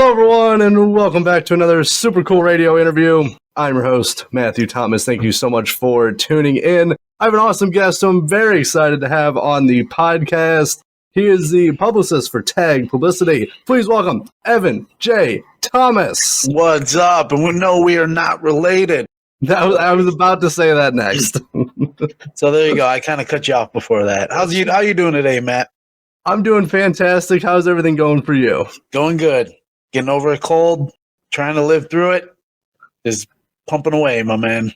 Hello, everyone, and welcome back to another super cool radio interview. I'm your host, Matthew Thomas. Thank you so much for tuning in. I have an awesome guest who I'm very excited to have on the podcast. He is the publicist for Tag Publicity. Please welcome Evan J. Thomas. What's up? And we are not related. I was about to say that next. So there you go. I kind of cut you off before that. How you doing today, Matt? I'm doing fantastic. How's everything going for you? Going good. Getting over a cold, trying to live through it. Just pumping away, my man.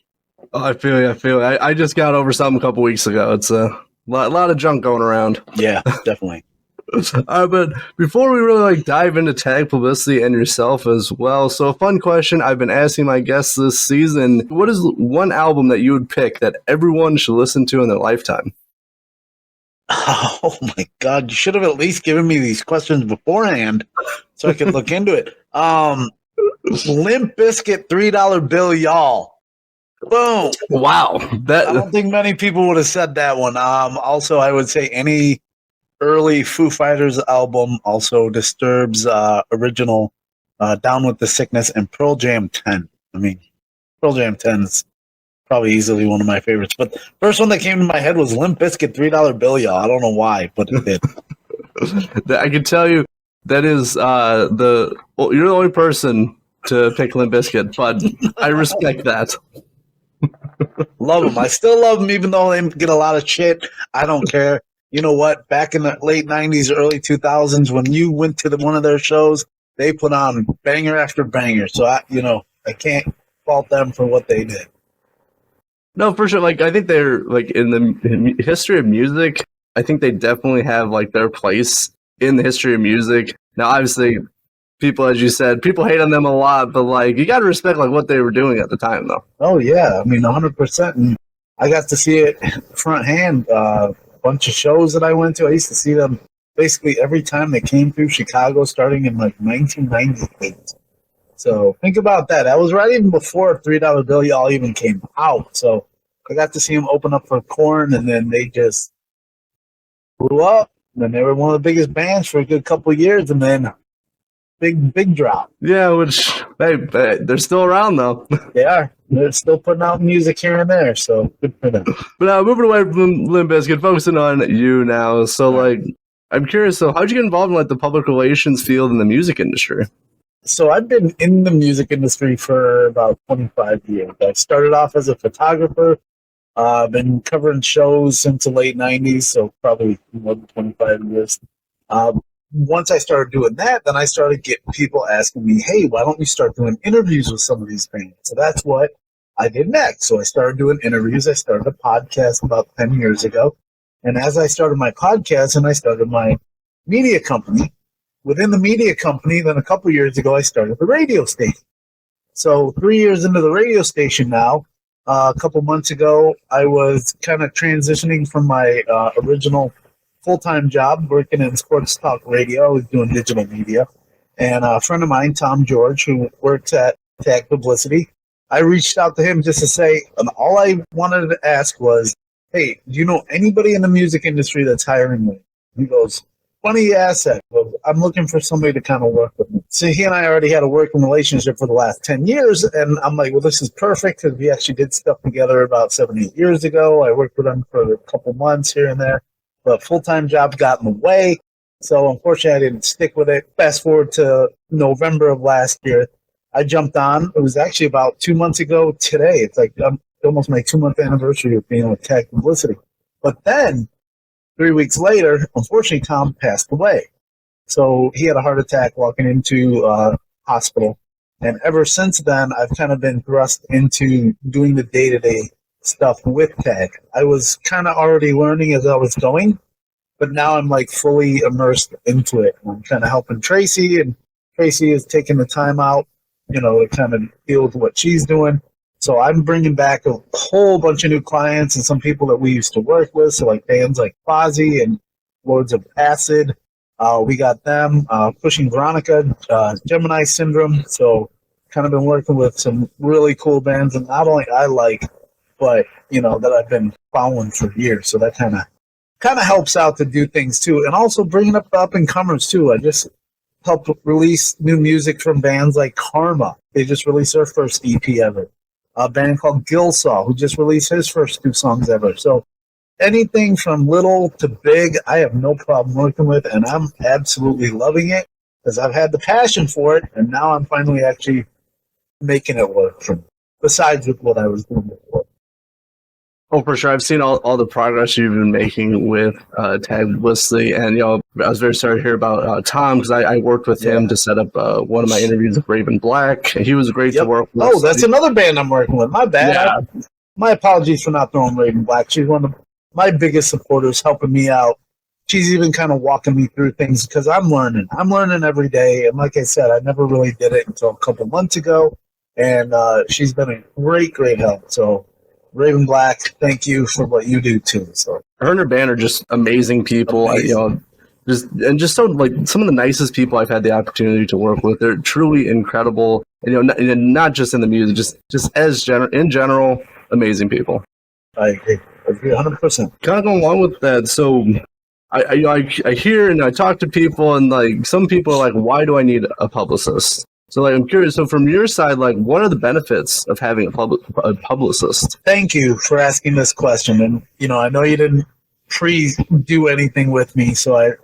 Oh, I feel you. I just got over something a couple weeks ago. It's a lot of junk going around. Yeah, definitely. But before we really dive into Tag Publicity and yourself as well, so a fun question I've been asking my guests this season: what is one album that you would pick that everyone should listen to in their lifetime? Oh my God! You should have at least given me these questions beforehand, so I could look into it. Limp Bizkit $3 bill, y'all. Boom! Wow, I don't think many people would have said that one. Also, I would say any early Foo Fighters album, also Disturbed's original Down with the Sickness, and Pearl Jam 10. I mean, Pearl Jam 10 is probably easily one of my favorites. But the first one that came to my head was Limp Bizkit $3 bill, y'all. I don't know why, but it did. I can tell you that is you're the only person to pick Limp Bizkit, but I respect that. Love them. I still love them, even though they get a lot of shit. I don't care. You know what? Back in the late 90s, early 2000s, when you went to one of their shows, they put on banger after banger. So, I can't fault them for what they did. No, for sure. I think they're, in the history of music, I think they definitely have, their place in the history of music. Now, obviously, people, as you said, people hate on them a lot, but, you got to respect, what they were doing at the time, though. Oh, yeah. I mean, 100%. And I got to see it front hand. Bunch of shows that I went to. I used to see them basically every time they came through Chicago, starting in 1998. So think about that. That was right even before $3 bill y'all even came out. So I got to see them open up for Korn, and then they just blew up. And then they were one of the biggest bands for a good couple of years, and then big drop. Yeah, which they're still around though. They are. They're still putting out music here and there, so good for them. But moving away from Limp Bizkit, focusing on you now. So, I'm curious. So, how'd you get involved in the public relations field in the music industry? So, I've been in the music industry for about 25 years. I started off as a photographer. I've been covering shows since the late 90s, so probably more than 25 years. Once I started doing that, then I started getting people asking me, hey, why don't you start doing interviews with some of these bands? So that's what I did next. So I started doing interviews. I started a podcast about 10 years ago. And as I started my podcast and I started my media company, within the media company, then a couple years ago, I started the radio station. So 3 years into the radio station now, a couple months ago, I was kind of transitioning from my original full-time job working in sports talk radio. I was doing digital media. And a friend of mine, Tom George, who works at Tag Publicity, I reached out to him just to say, and all I wanted to ask was, hey, do you know anybody in the music industry that's hiring me? He goes, funny you ask that. I'm looking for somebody to kind of work with me. So he and I already had a working relationship for the last 10 years. And I'm like, well, this is perfect because we actually did stuff together about 7, 8 years ago. I worked with him for a couple months here and there. But full-time job got in the way, so unfortunately I didn't stick with it. Fast forward to November of last year, I jumped on. It was actually about 2 months ago today. It's almost my 2-month anniversary of being with Tag Publicity. But then, 3 weeks later, unfortunately, Tom passed away. So he had a heart attack walking into hospital. And ever since then, I've kind of been thrust into doing the day-to-day stuff with Tag. I was kind of already learning as I was going, but now I'm fully immersed into it. I'm kind of helping Tracy, and Tracy is taking the time out, to kind of deal with what she's doing. So I'm bringing back a whole bunch of new clients and some people that we used to work with. So bands like Fozzy and Lords of Acid. We got them pushing Veronica, Gemini Syndrome. So kind of been working with some really cool bands, and not only I but that I've been following for years. So that kind of helps out to do things too, and also bringing up the up and comers too. I just helped release new music from bands like Karma. They just released their first EP ever. A band called Gilsaw, who just released his first 2 songs ever. So anything from little to big, I have no problem working with, and I'm absolutely loving it because I've had the passion for it, and now I'm finally actually making it work for me, besides with what I was doing before. Oh, for sure. I've seen all the progress you've been making with Tag Publicity, and I was very sorry to hear about Tom, because I worked with him to set up one of my interviews with Raven Black, and he was great to work with. Oh, that's another band I'm working with. My bad. Yeah. My apologies for not throwing Raven Black. She's one of my biggest supporters, helping me out. She's even kind of walking me through things because I'm learning. I'm learning every day, and like I said, I never really did it until a couple months ago, and she's been a great help. So Raven Black, thank you for what you do too. So her and her band are just amazing people. Just so like some of the nicest people I've had the opportunity to work with. They're truly incredible, and not just in the music, just in general, amazing people. I agree 100%. Kind of going along with that, so I hear and I talk to people, and like some people are like, why do I need a publicist? So, like, I'm curious. So, from your side, like, what are the benefits of having a publicist? Thank you for asking this question. And I know you didn't do anything with me, so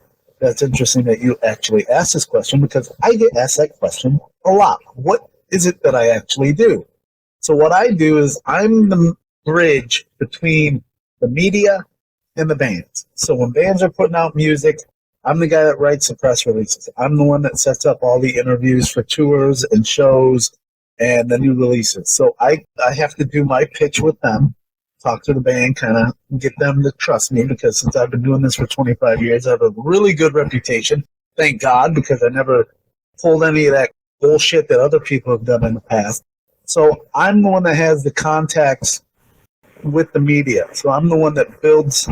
that's interesting that you actually asked this question, because I get asked that question a lot. What is it that I actually do? So, what I do is I'm the bridge between the media and the bands. So, when bands are putting out music, I'm the guy that writes the press releases. I'm the one that sets up all the interviews for tours and shows and the new releases. So I have to do my pitch with them, talk to the band, kind of get them to trust me, because since I've been doing this for 25 years, I have a really good reputation. Thank God, because I never pulled any of that bullshit that other people have done in the past. So I'm the one that has the contacts with the media. So I'm the one that builds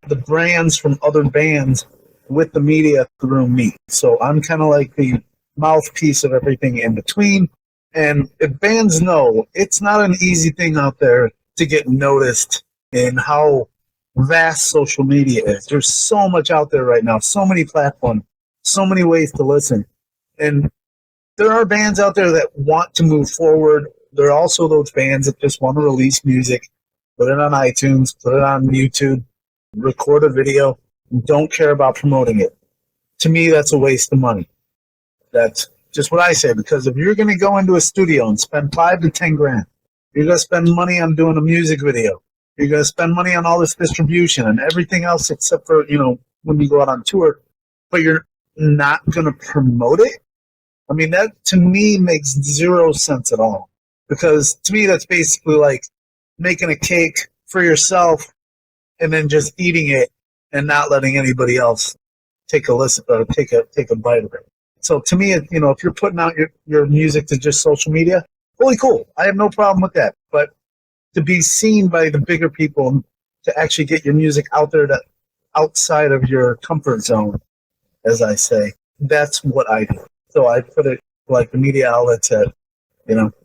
the brands from other bands with the media through me. So I'm kind of like the mouthpiece of everything in between. And if bands know, it's not an easy thing out there to get noticed in how vast social media is. There's so much out there right now, so many platforms, so many ways to listen. And there are bands out there that want to move forward. There are also those bands that just want to release music, put it on iTunes, put it on YouTube, record a video, don't care about promoting it. To me, that's a waste of money. That's just what I say, because if you're going to go into a studio and spend $5 to $10 grand, you're going to spend money on doing a music video. You're going to spend money on all this distribution and everything else, except for, when you go out on tour, but you're not going to promote it. I mean, that to me makes zero sense at all, because to me, that's basically like making a cake for yourself and then just eating it and not letting anybody else take a listen or take a bite of it. So to me, if you're putting out your music to just social media, holy cool. I have no problem with that. But to be seen by the bigger people and to actually get your music out there outside of your comfort zone, as I say, that's what I do. So I put it like the media outlets that,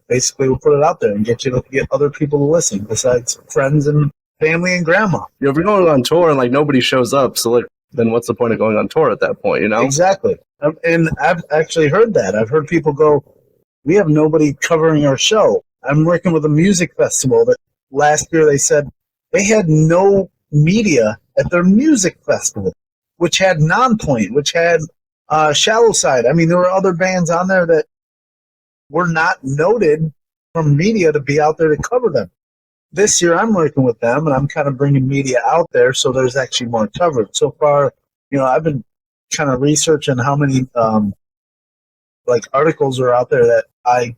basically we'll put it out there and get other people to listen besides friends and family and grandma. If you're going on tour and like nobody shows up, so like then what's the point of going on tour at that point? Exactly. And I've actually heard that. I've heard people go, "We have nobody covering our show." I'm working with a music festival that last year they said they had no media at their music festival, which had Nonpoint, which had Shallow Side. I mean, there were other bands on there that were not noted from media to be out there to cover them. This year I'm working with them, and I'm kind of bringing media out there, so there's actually more coverage. So far, I've been kind of researching how many articles are out there that I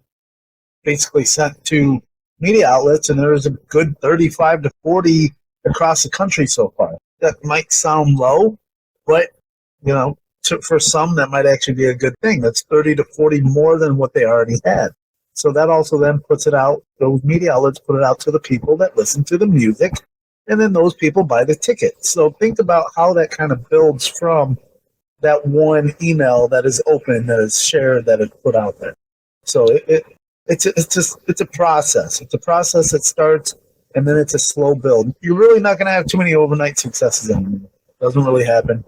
basically sent to media outlets, and there's a good 35 to 40 across the country so far. That might sound low, but for some that might actually be a good thing. That's 30 to 40 more than what they already had. So that also then puts it out, those media outlets put it out to the people that listen to the music, and then those people buy the ticket. So think about how that kind of builds from that one email that is open, that is shared, that is put out there. So it's a process. It's a process that starts, and then it's a slow build. You're really not going to have too many overnight successes anymore. It doesn't really happen.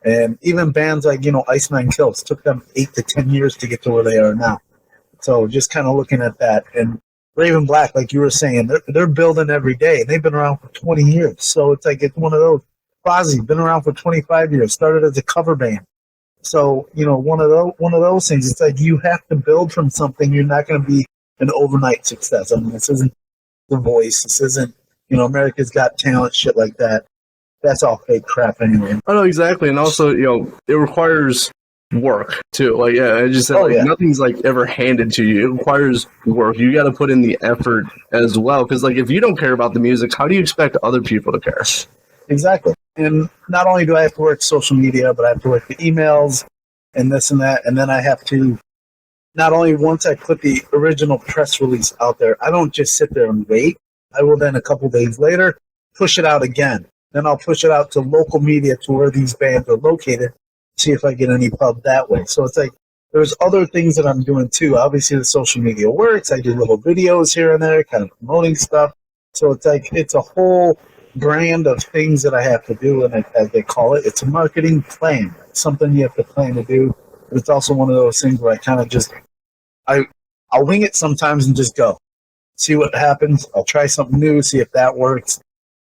And even bands like, Ice Nine Kills took them 8 to 10 years to get to where they are now. So just kind of looking at that. And Raven Black, like you were saying, they're building every day. They've been around for 20 years. So it's like it's one of those. Fozzy, been around for 25 years, started as a cover band. So, one of those things, it's like you have to build from something. You're not going to be an overnight success. I mean, this isn't The Voice. This isn't, America's Got Talent, shit like that. That's all fake crap anyway. Oh, no, exactly. And also, it requires work too. Like, yeah, I just said, nothing's like ever handed to you. It requires work. You got to put in the effort as well. Because like, if you don't care about the music, how do you expect other people to care? Exactly. And not only do I have to work social media, but I have to work the emails and this and that. And then I have to, not only once I put the original press release out there, I don't just sit there and wait. I will then a couple days later push it out again. Then I'll push it out to local media to where these bands are located, see if I get any pub that way. So it's like there's other things that I'm doing too. Obviously, the social media works. I do little videos here and there, kind of promoting stuff. So it's like it's a whole brand of things that I have to do, and as they call it, it's a marketing plan. It's something you have to plan to do. But it's also one of those things where I kind of just I'll wing it sometimes and just go. See what happens. I'll try something new, see if that works.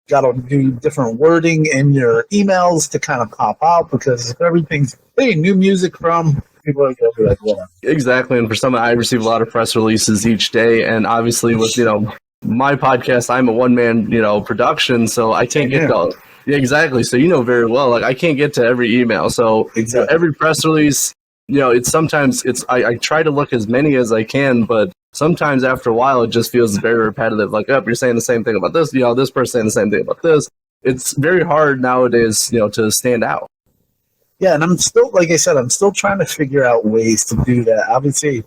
Got to do different wording in your emails to kind of pop out, because if everything's, hey, new music from, people are going to be like, well. Exactly. And for some, I receive a lot of press releases each day. And obviously with, my podcast, I'm a one-man, production, so I can't get to, yeah, exactly. So very well, like I can't get to every email. So exactly. Every press release, it's sometimes I try to look as many as I can, but sometimes after a while it just feels very repetitive. Like, you're saying the same thing about this, this person saying the same thing about this. It's very hard nowadays, to stand out. Yeah, and I'm still, like I said, I'm still trying to figure out ways to do that. Obviously,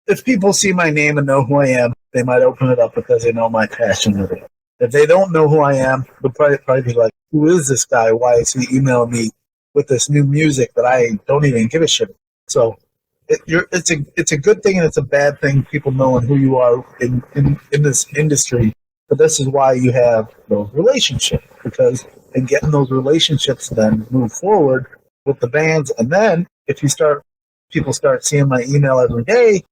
if people see my name and know who I am, they might open it up because they know my passion with it. If they don't know who I am, they'll probably be like, who is this guy? Why is he emailing me with this new music that I don't even give a shit? So it's a good thing and it's a bad thing, people knowing who you are in this industry. But this is why you have those relationships, because in getting those relationships then move forward with the bands. And then if people start seeing my email every day,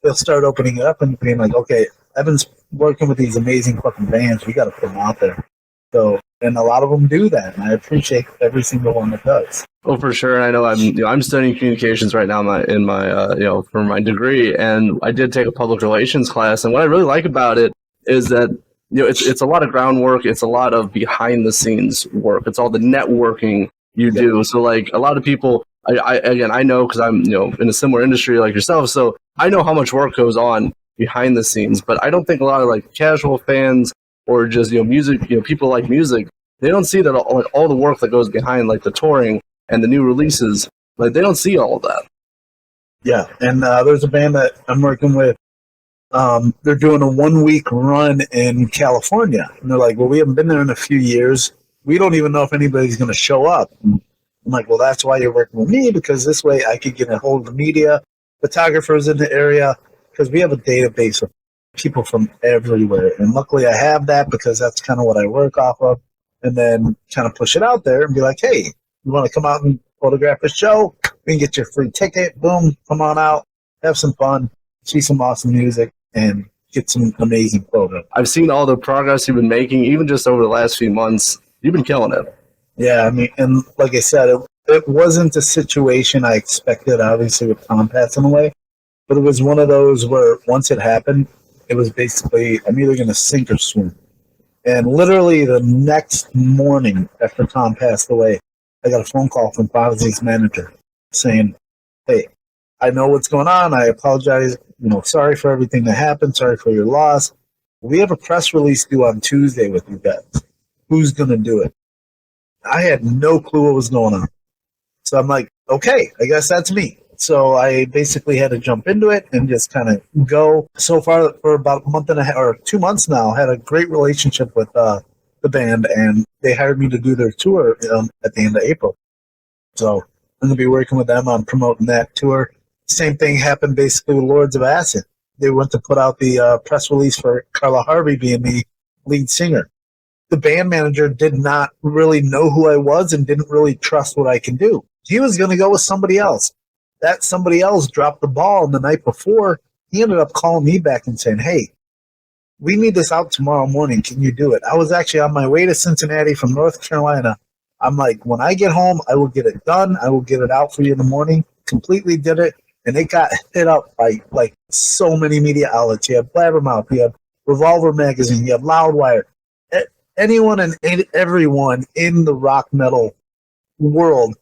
they'll start opening it up and being like, okay, I've been working with these amazing fucking bands. We got to put them out there. So, and a lot of them do that, and I appreciate every single one that does. Oh, for sure. And I know I'm studying communications right now in my for my degree, and I did take a public relations class. And what I really like about it is that it's a lot of groundwork. It's a lot of behind the scenes work. It's all the networking you do. So like a lot of people, I know because I'm in a similar industry like yourself, so I know how much work goes on behind the scenes. But I don't think a lot of like casual fans or just music, people like music, they don't see that all the work that goes behind like the touring and the new releases. Like they don't see all of that. Yeah, and there's a band that I'm working with. They're doing a 1-week run in California, and they're like, "Well, we haven't been there in a few years. We don't even know if anybody's going to show up." I'm like, "Well, that's why you're working with me, because this way I could get a hold of the media, photographers in the area, because we have a database of people from everywhere. And luckily I have that, because that's kind of what I work off of, and then kind of push it out there and be like, hey, you want to come out and photograph a show? We can get you a free ticket. Boom, come on out, have some fun, see some awesome music, and get some amazing photos." I've seen all the progress you've been making, even just over the last few months. You've been killing it. Yeah, I mean, and like I said, it wasn't a situation I expected, obviously, with Tom passing away, but it was one of those where once it happened, it was basically, I'm either going to sink or swim. And literally the next morning after Tom passed away, I got a phone call from Fozzy's manager saying, hey, I know what's going on. I apologize. Sorry for everything that happened. Sorry for your loss. We have a press release due on Tuesday with you guys. Who's going to do it? I had no clue what was going on. So I'm like, okay, I guess that's me. So I basically had to jump into it and just kind of go. So far, for about a month and a half or 2 months now, had a great relationship with the band, and they hired me to do their tour at the end of April. So I'm going to be working with them on promoting that tour. Same thing happened basically with Lords of Acid. They went to put out the press release for Carla Harvey being the lead singer. the band manager did not really know who I was and didn't really trust what I can do. He was going to go with somebody else. That somebody else dropped the ball, and the night before, he ended up calling me back and saying, hey, we need this out tomorrow morning. Can you do it? I was actually on my way to Cincinnati from North Carolina. I'm like, when I get home, I will get it done. I will get it out for you in the morning. Completely did it. And it got hit up by like so many media outlets. You have Blabbermouth, you have Revolver Magazine, you have Loudwire. Anyone and everyone in the rock metal world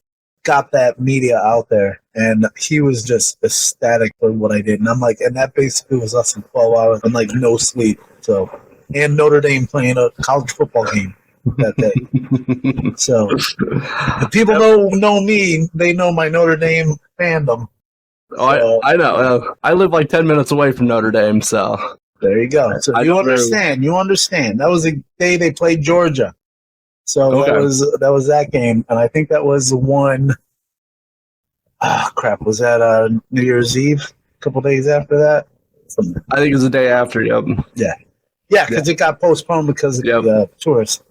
got that media out there. And he was just ecstatic for what I did. And I'm like, and that basically was us in 12 hours. I'm like, no sleep. So, and Notre Dame playing a college football game that day. So, if people know me, they know my Notre Dame fandom. Oh, So, I know. I live like 10 minutes away from Notre Dame, so. there you go. So you understand. You understand. That was the day they played Georgia. So Okay. that was that game. And I think that was the one. Crap. Was that New Year's Eve? A couple days after that? I think it was the day after, yep. Yeah, because it got postponed because of the tourists.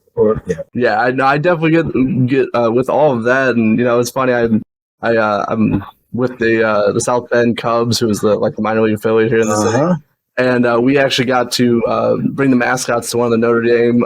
Yeah, I definitely get with all of that, and it's funny. I'm with the South Bend Cubs, who is the minor league affiliate here in the city, and we actually got to bring the mascots to one of the Notre Dame,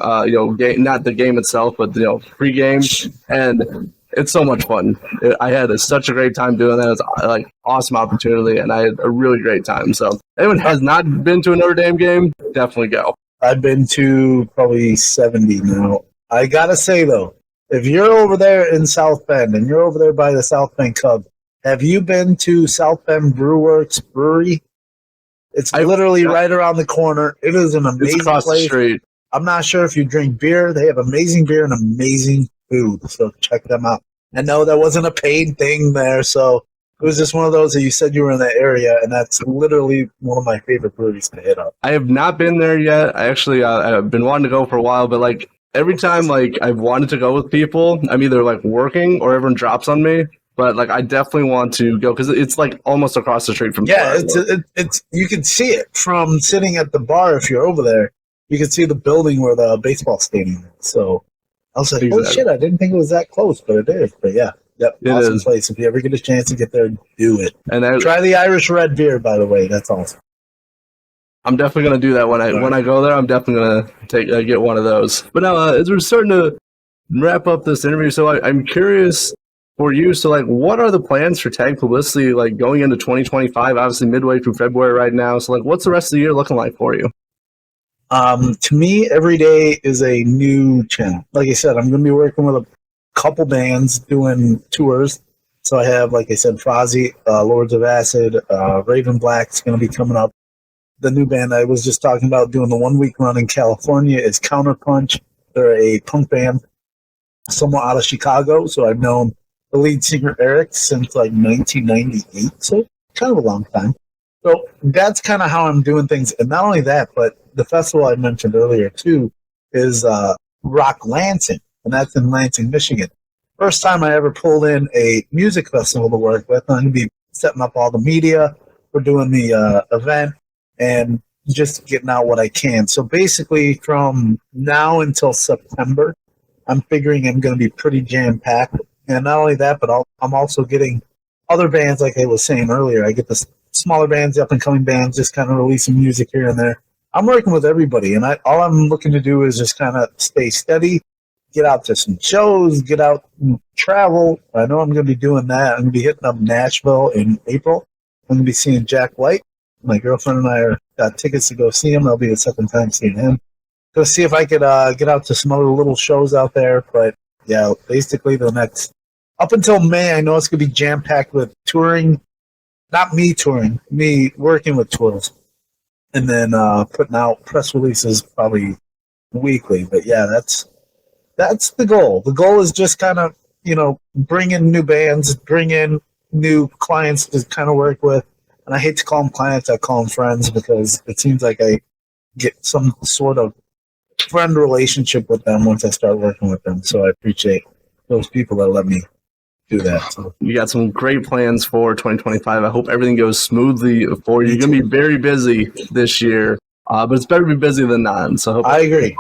game, not the game itself, but pre-game, and it's so much fun. I had such a great time doing that. It's like awesome opportunity, and I had a really great time. So, if anyone has not been to a Notre Dame game, definitely go. I've been to probably 70 now. I gotta say though, if you're over there in South Bend and you're over there by the South Bend Cubs, have you been to South Bend Brewworks Brewery? It's literally right around the corner. It is an amazing across place. The street. I'm not sure if you drink beer. They have amazing beer and amazing food, so check them out. I know that wasn't a paid thing there, so it was just one of those that you said you were in that area, and that's literally one of my favorite breweries to hit up. I have not been there yet. I actually I've been wanting to go for a while, but every time I've wanted to go with people, I'm either working or everyone drops on me. But I definitely want to go because it's almost across the street from. Yeah, it's you can see it from sitting at the bar if you're over there. You can see the building where the baseball stadium is. So I was like, exactly. oh shit, I didn't think it was that close, but it is. But yeah. Yep, it awesome is. Place. If you ever get a chance to get there, do it. And try the Irish red beer, by the way. That's awesome. I'm definitely gonna do that when I go there. I'm definitely gonna get one of those. But now, as we're starting to wrap up this interview, so I'm curious for you. So, what are the plans for Tag Publicity, going into 2025? Obviously, midway through February right now. So, what's the rest of the year looking like for you? To me, every day is a new channel. Like I said, I'm going to be working with a couple bands doing tours. So I have, like I said, Fozzy, Lords of Acid, Raven Black's going to be coming up. The new band I was just talking about doing the 1 week run in California is Counterpunch. They're a punk band somewhat out of Chicago. So I've known the lead singer Eric since 1998. So kind of a long time. So that's kind of how I'm doing things. And not only that, but the festival I mentioned earlier too is Rock Lansing, and that's in Lansing, Michigan. First time I ever pulled in a music festival to work with. I'm going to be setting up all the media. We're doing the event and just getting out what I can. So basically from now until September, I'm figuring I'm going to be pretty jam-packed. And not only that, but I'm also getting other bands, like I was saying earlier. I get the smaller bands, up-and-coming bands, just kind of releasing music here and there. I'm working with everybody, and all I'm looking to do is just kind of stay steady, get out to some shows, get out and travel. I know I'm going to be doing that. I'm going to be hitting up Nashville in April. I'm going to be seeing Jack White. My girlfriend and I got tickets to go see him. That'll be the second time seeing him. Go see if I could get out to some other little shows out there. But, yeah, basically the next up until May, I know it's going to be jam-packed with touring. Not me touring, me working with tours. And then putting out press releases probably weekly. But, yeah, that's the goal. The goal is just kind of, bring in new bands, bring in new clients to kind of work with. And I hate to call them clients, I call them friends because it seems like I get some sort of friend relationship with them once I start working with them. So I appreciate those people that let me do that. So. You got some great plans for 2025. I hope everything goes smoothly for you. You're going to be very busy this year, but it's better to be busy than not. So I agree.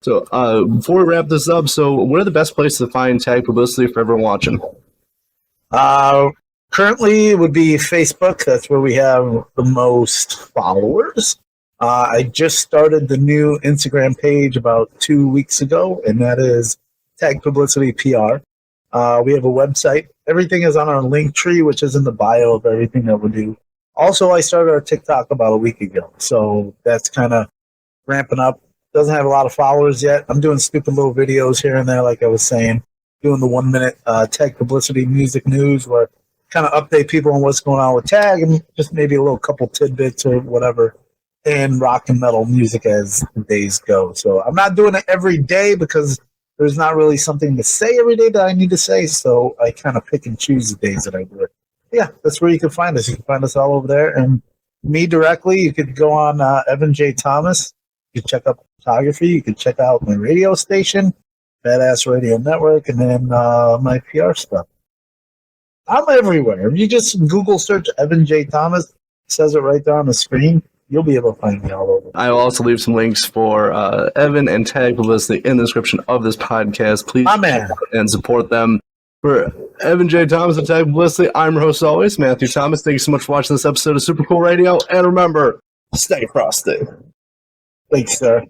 So before we wrap this up, so what are the best places to find Tag Publicity for everyone watching? Currently, it would be Facebook. That's where we have the most followers. I just started the new Instagram page about 2 weeks ago, and that is Tag Publicity PR. We have a website. Everything is on our link tree, which is in the bio of everything that we do. Also, I started our TikTok about a week ago, so that's kind of ramping up. Doesn't have a lot of followers yet. I'm doing stupid little videos here and there, like I was saying, doing the 1 minute Tag Publicity music news where I kind of update people on what's going on with Tag and just maybe a little couple tidbits or whatever, and rock and metal music as the days go. So I'm not doing it every day because there's not really something to say every day that I need to say, so I kind of pick and choose the days that I do it. Yeah, that's where you can find us. You can find us all over there. And me directly, you could go on Evan J. Thomas. You could check out photography. You could check out my radio station, Badass Radio Network, and then my PR stuff. I'm everywhere. If you just Google search Evan J. Thomas, it says it right there on the screen. You'll be able to find me all over. I will also leave some links for Evan and Tag Publicity in the description of this podcast. Please and support them. For Evan J. Thomas and Tag Publicity, I'm your host always, Matthew Thomas. Thank you so much for watching this episode of Super Cool Radio. And remember, stay frosty. Thanks, sir.